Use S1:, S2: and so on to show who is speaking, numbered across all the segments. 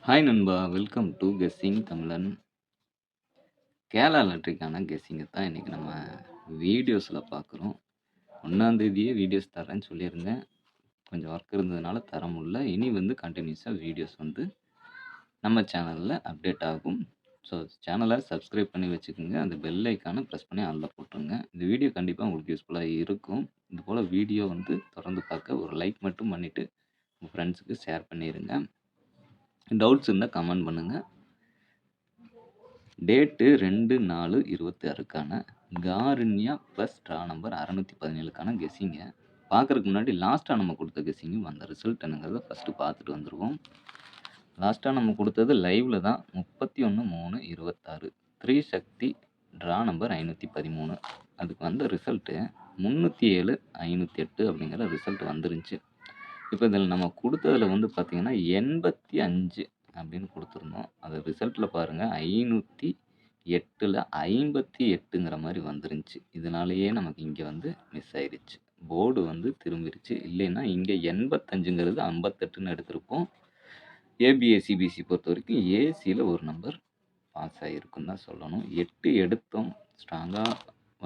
S1: Hi நண்பா! Welcome to guessing தமிழன். கேரளா லாட்டரிக்கான கெஸ்ஸிங்க தான் இன்னைக்கு நம்ம வீடியோஸ்ல பார்க்குறோம். 1ஆம் தேதியே வீடியோஸ் தரேன்னு சொல்லியிருந்தேன். கொஞ்சம் ஒர்க் இருந்ததுனால தர முடியல. இனி வந்து கன்டினியூஸா வீடியோஸ் வந்து நம்ம சேனல்ல அப்டேட் ஆகும். ஸோ சேனலை சப்ஸ்கிரைப் பண்ணி வச்சுக்கோங்க. அந்த பெல் ஐக்கான ப்ரெஸ் பண்ணி ஆல்ல போட்டுருங்க. இந்த வீடியோ கண்டிப்பா உங்களுக்கு யூஸ்ஃபுல்லா இருக்கும். இதுபோல வீடியோ வந்து தொடர்ந்து பார்க்க ஒரு லைக் மட்டும் பண்ணிட்டு உங்க ஃப்ரெண்ட்ஸுக்கு ஷேர் பண்ணிருங்க. டவுட்ஸ் இருந்தா கமெண்ட் பண்ணுங்க. டேட்டு 2/4/26க்கான காருண்யா ப்ளஸ் ட்ரா நம்பர் 617க்கான கெஸ்ஸிங்க. பார்க்கறதுக்கு முன்னாடி லாஸ்ட்டா நம்ம குடுத்த கெஸ்ஸிங்கும் அந்த ரிசல்ட் என்னங்கிறத ஃபர்ஸ்ட்டு பார்த்துட்டு வந்துருவோம். லாஸ்ட்டா நம்ம குடுத்தது லைவ்ல தான் 31/3/26 3 ட்ரா நம்பர் 513. அதுக்கு வந்த ரிசல்ட்டு 307/508 அப்படிங்கிற ரிசல்ட் வந்துருந்துச்சு. இப்போ இதில் நம்ம குடுத்ததுல வந்து பார்த்தீங்கன்னா 85 அப்படின்னு குடுத்துருந்தோம். அது ரிசல்ட்ல பாருங்க 508ல 58ங்கிற மாரி வந்துருந்துச்சு. இதனாலேயே நமக்கு இங்க வந்து மிஸ் ஆயிருச்சு. போர்டு வந்து திரும்பிருச்சு. இல்லைன்னா இங்க 85ங்கிறது 58ன்னு எடுத்திருப்போம். ஏபிஏ, சிபிசி பொறுத்தவரைக்கும் ஏசில ஒரு நம்பர் பாஸ் ஆகிருக்குன்னு தான் சொல்லணும். 8 எடுத்தோம் ஸ்ட்ராங்கா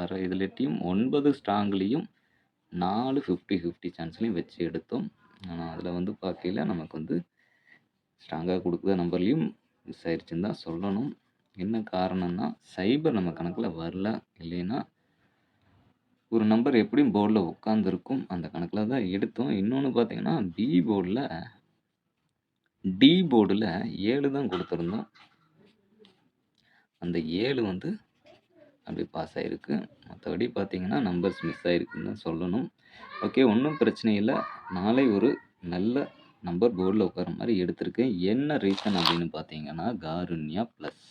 S1: வர இதுலட்டியும் 9 ஸ்ட்ராங்லேயும் 4 50-50 சான்ஸ்லையும் வச்சு எடுத்தோம். ஆனால் அதில் வந்து பார்க்கையில நமக்கு வந்து ஸ்ட்ராங்காக கொடுக்குற நம்பர்லேயும் மிஸ் ஆயிடுச்சுன்னு தான் சொல்லணும். என்ன காரணம்னா சைபர் நம்ம கணக்கில் வரல. இல்லைன்னா ஒரு நம்பர் எப்படியும் போர்டில் உட்காந்துருக்கும். அந்த கணக்கில் தான் எடுத்தோம். இன்னொன்று பார்த்தீங்கன்னா பி போர்டில் டி போர்டில் 7 தான் கொடுத்துருந்தோம். அந்த 7 வந்து அப்படி பாஸ் ஆகிருக்கு. மற்றபடி பார்த்தீங்கன்னா நம்பர்ஸ் மிஸ் ஆகிருக்குன்னு தான் சொல்லணும். ஓகே, ஒன்றும் பிரச்சனை இல்லை. நாளை ஒரு நல்ல நம்பர் போர்டில் உட்கார மாதிரி எடுத்திருக்கேன். என்ன ரீசன் அப்படின்னு பார்த்தீங்கன்னா காருண்யா ப்ளஸ்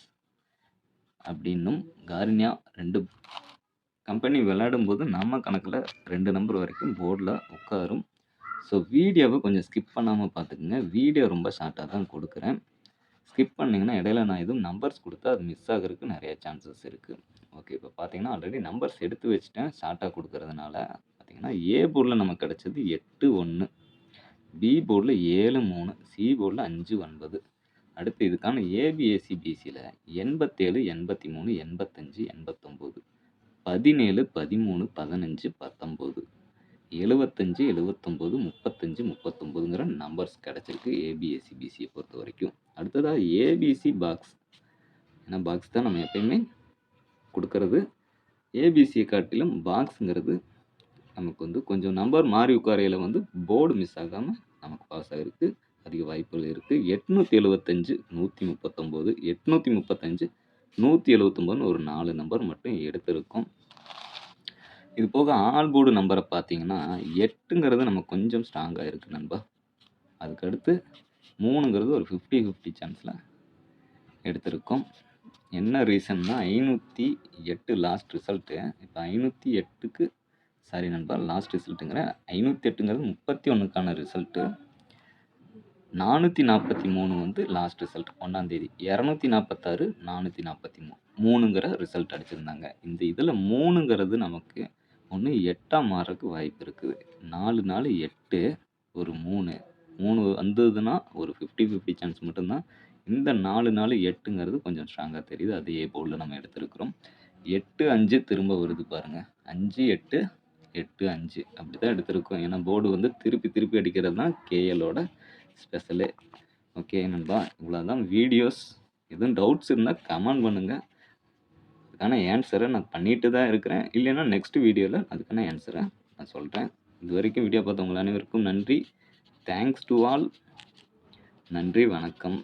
S1: அப்படின்னும் காருண்யா 2 கம்பெனி விளையாடும்போது நம்ம கணக்கில் 2 நம்பர் வரைக்கும் போர்டில் உட்காரும். ஸோ வீடியோவை கொஞ்சம் ஸ்கிப் பண்ணாமல் பார்த்துக்குங்க. வீடியோ ரொம்ப ஷார்ட்டாக தான் கொடுக்குறேன். ஸ்கிப் பண்ணிங்கன்னா இடையில நான் எதுவும் நம்பர்ஸ் கொடுத்தா அது மிஸ் ஆகிறதுக்கு நிறைய சான்சஸ் இருக்குது. ஓகே, இப்போ பார்த்தீங்கன்னா ஆல்ரெடி நம்பர்ஸ் எடுத்து வச்சுட்டேன். ஷார்ட்டாக கொடுக்கறதுனால பார்த்தீங்கன்னா ஏ போர்டில் நமக்கு கிடைச்சது 8-1, பி போர்டில் 7-3, சி போர்டில் 5-9. அடுத்து இதுக்கான ஏபிஏசிபிசியில் 87, 83, 85, 89, 17, 13, 15, 19, 75, 79, 35, 39ங்கிற நம்பர்ஸ் கிடச்சிருக்கு ஏபிஎஸ்சிபிசியை பொறுத்த வரைக்கும். அடுத்ததாக ஏபிசி பாக்ஸ். ஏன்னா பாக்ஸ் தான் நம்ம எப்பயுமே கொடுக்கறது. ஏபிசியை காட்டிலும் பாக்ஸுங்கிறது நமக்கு வந்து கொஞ்சம் நம்பர் மாறி உட்காரையில் வந்து போர்டு மிஸ் ஆகாமல் நமக்கு பாஸ் ஆகிருக்கு. அதிக வாய்ப்புகள் இருக்குது. 875, 139, 835, 179ன்னு ஒரு 4 நம்பர் மட்டும் எடுத்திருக்கோம். இது போக ஆல் போர்டு நம்பரை பார்த்தீங்கன்னா 8ங்கிறது நம்ம கொஞ்சம் ஸ்ட்ராங்காக இருக்குது நண்பா. அதுக்கடுத்து 3ங்கிறது ஒரு 50-50 சான்ஸில் எடுத்திருக்கோம். என்ன ரீசன்னா 508 லாஸ்ட் ரிசல்ட்டு. இப்போ 508க்கு சாரி நண்பா, லாஸ்ட் ரிசல்ட்டுங்கிறேன். 508ங்கிறது 31க்கான ரிசல்ட்டு. 443 வந்து லாஸ்ட் ரிசல்ட் 1ஆம் தேதி. 246, 443 3ங்கிற ரிசல்ட் அடிச்சிருந்தாங்க. இந்த இதில் 3ங்கிறது நமக்கு ஒன்று 8ஆ மாறக்கு வாய்ப்பு இருக்குது. 4 4 8 ஒரு 3 வந்ததுன்னா ஒரு 50-50 சான்ஸ் மட்டும்தான். இந்த 4 4 8ங்கிறது கொஞ்சம் ஸ்ட்ராங்காக தெரியுது. அது ஏ போர்டில் நம்ம எடுத்திருக்கிறோம். 8-5 திரும்ப வருது பாருங்கள். 5-8, 8-5 அப்படி தான் எடுத்திருக்கோம். ஏன்னா போர்டு வந்து திருப்பி அடிக்கிறது தான் கேஎலோட ஸ்பெஷலே. ஓகே நண்பா, இவ்வளோ தான் வீடியோஸ். எதுவும் டவுட்ஸ் இருந்தால் கமெண்ட் பண்ணுங்கள். அதுக்கான ஆன்சரை நான் பண்ணிட்டு தான் இருக்கிறேன். இல்லைன்னா நெக்ஸ்ட் வீடியோவில் அதுக்கான ஆன்சரை நான் சொல்கிறேன். இது வரைக்கும் வீடியோ பார்த்தவங்க அனைவருக்கும் நன்றி. Thanks to all. நன்றி, வணக்கம்.